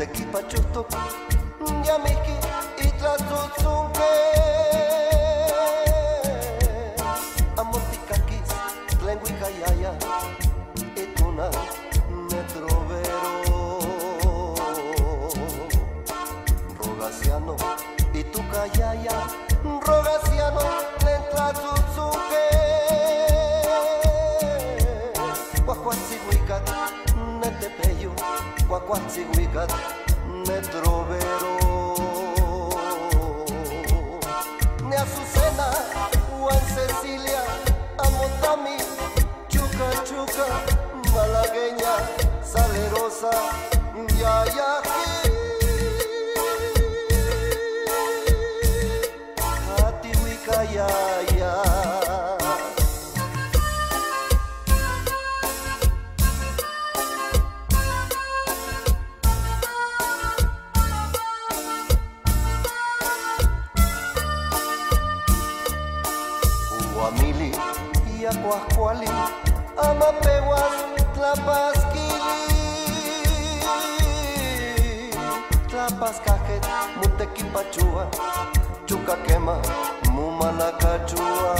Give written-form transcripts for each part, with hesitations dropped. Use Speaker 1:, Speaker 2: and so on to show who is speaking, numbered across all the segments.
Speaker 1: Muteki pachuto Yamiki Itlazuzunke Amotikakis Tlenguicayaya Ituna Metrovero Rogaciano Itukayaya Rogaciano Tlentlazuzunke Cuacuatziguicat Netepeyo Cuacuatziguicat Metrovero Ne Azucena Juan Cecilia Amotami Chuca Chuca Malagueña Salerosa Yayaki Atihuicayaya Guamili y Acuascuali, Amapehuas, Tlapasquili, Tlapascajet, Mutequipachua, Chucaquema, Mumanacachua,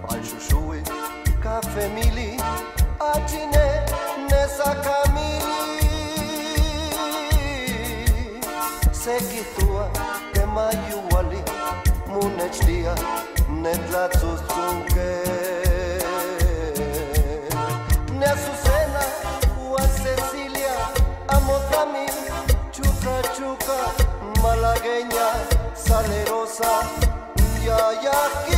Speaker 1: Panchuchui, Cafemili, Achine, Nesacamili, Sequitua, Temayuali, Munechtia, Netlatzuzunke Ne Azucena, Juan Cecilia, Amotami, Chuca Chuca, Malagueña, Salerosa, Yayaki